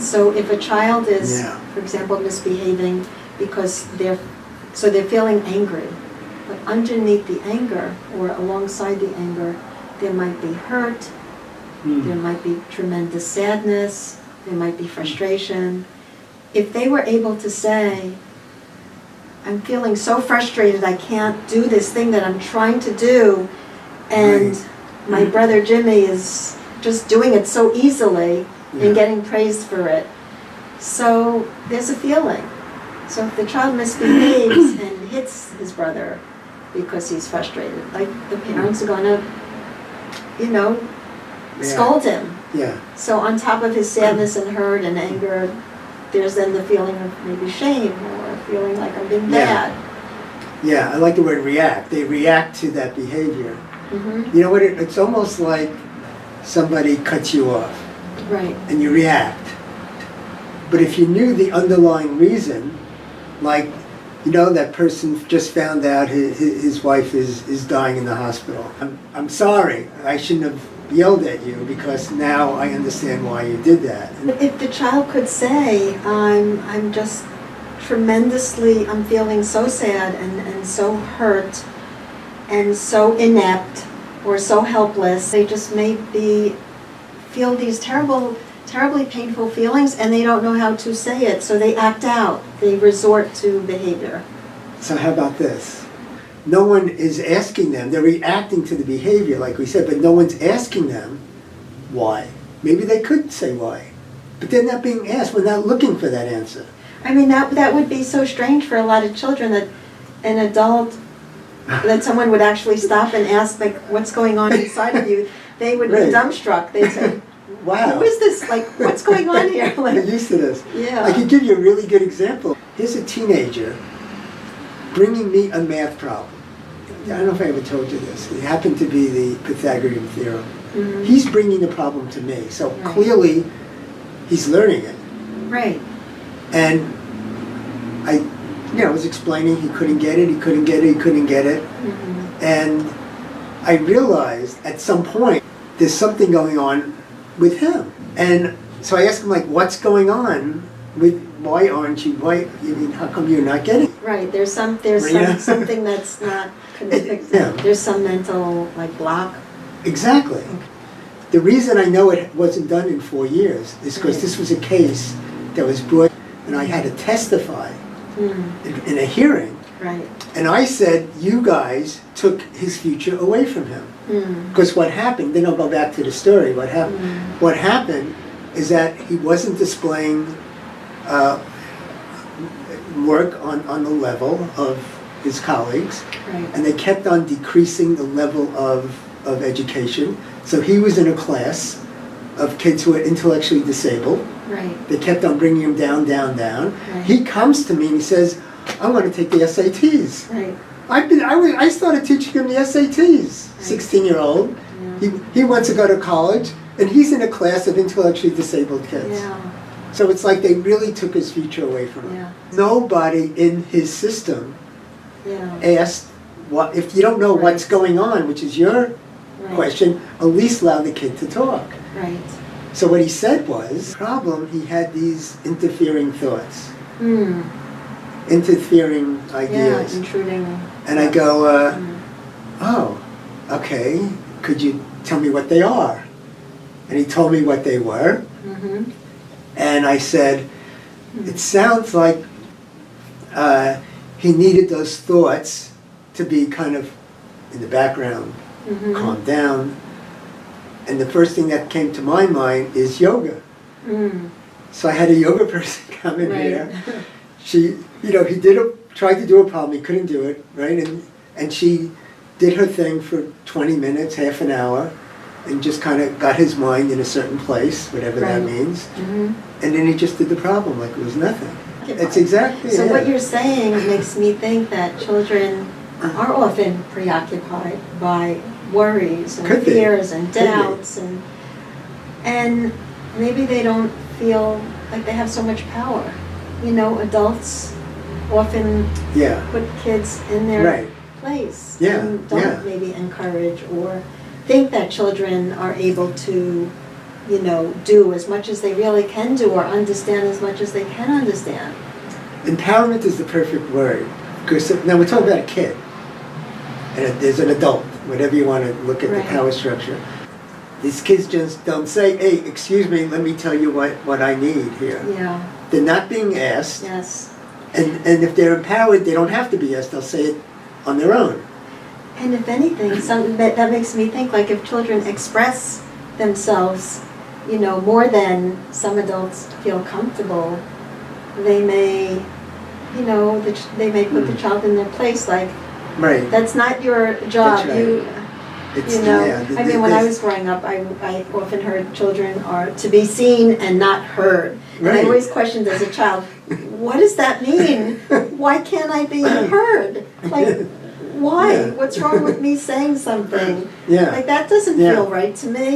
So if a child is, Yeah. for example, misbehaving because they're feeling angry, but underneath the anger or alongside the anger, there might be hurt, there might be tremendous sadness, there might be frustration. If they were able to say, I'm feeling so frustrated I can't do this thing that I'm trying to do, and my brother Jimmy is just doing it so easily and getting praised for it. So there's a feeling. So if the child misbehaves and hits his brother because he's frustrated, like the parents are going to, scold him. Yeah. So on top of his sadness and hurt and anger, there's then the feeling of maybe shame or feeling like I'm being bad. Yeah, I like the word react. They react to that behavior. Mm-hmm. You know what? It's almost like somebody cuts you off. Right. And you react. But if you knew the underlying reason, like, that person just found out his wife is dying in the hospital. I'm sorry, I shouldn't have yelled at you because now I understand why you did that. But if the child could say, I'm just tremendously, I'm feeling so sad and so hurt and so inept or so helpless, they just maybe feel these terribly painful feelings and they don't know how to say it, so they act out, they resort to behavior. So how about this? No one is asking them, they're reacting to the behavior like we said, but no one's asking them why. Maybe they could say why, but they're not being asked, we're not looking for that answer. I mean, that would be so strange for a lot of children that an adult, that someone would actually stop and ask, like, what's going on inside of you? They would be dumbstruck. They'd say, wow. Who is this? Like, what's going on here? Like, They're used to this. Yeah. I can give you a really good example. Here's a teenager bringing me a math problem. I don't know if I ever told you this. It happened to be the Pythagorean theorem. Mm-hmm. He's bringing the problem to me. So clearly he's learning it. Right. And I was explaining he couldn't get it. Mm-hmm. And I realized at some point there's something going on with him. And so I asked him, like, what's going on with, how come you're not getting it? Right, there's something that's not connected. There's some mental, like, block. Exactly. Okay. The reason I know it wasn't done in 4 years is because this was a case that was brought, and I had to testify in a hearing. Right. And I said, you guys took his future away from him. Because what happened, then I'll go back to the story, what happened is that he wasn't displaying work on the level of his colleagues, and they kept on decreasing the level of education. So he was in a class of kids who were intellectually disabled. Right. They kept on bringing him down. Right. He comes to me and he says, I want to take the SATs. Right. I started teaching him the SATs, 16-year-old. Yeah. He wants to go to college, and he's in a class of intellectually disabled kids. Yeah. So it's like they really took his future away from him. Yeah. Nobody in his system asked, what if you don't know what's going on, which is your question, at least allow the kid to talk. Right. So what he said was, problem, he had these interfering thoughts. Interfering ideas. Yeah, intruding. And I go, oh, okay, could you tell me what they are? And he told me what they were. Mm-hmm. And I said, it sounds like he needed those thoughts to be kind of in the background, calm down. And the first thing that came to my mind is yoga. So I had a yoga person come in here. She, he tried to do a problem, he couldn't do it, right? And she did her thing for 20 minutes, half an hour, and just kind of got his mind in a certain place, whatever that means. And then he just did the problem like it was nothing. It's exactly So what you're saying makes me think that children are often preoccupied by worries and fears and doubts, and maybe they don't feel like they have so much power. Adults often put kids in their place and don't maybe encourage or think that children are able to do as much as they really can do or understand as much as they can understand. Empowerment is the perfect word. Because now we're talking about a kid. And there's an adult, whatever you want to look at the Right. power structure. These kids just don't say, hey, excuse me, let me tell you what I need here. Yeah, They're not being asked. yes. And if they're empowered, they don't have to be asked. They'll say it on their own. And if anything, that makes me think, like, if children express themselves, more than some adults feel comfortable, they may, they may put the child in their place, like, Right. that's not your job. That's right. It's, I mean, when I was growing up, I often heard children are to be seen and not heard. And I Right. always questioned as a child, what does that mean? Why can't I be heard? Like, why? Yeah. What's wrong with me saying something? Yeah. Like, that doesn't Yeah. feel right to me.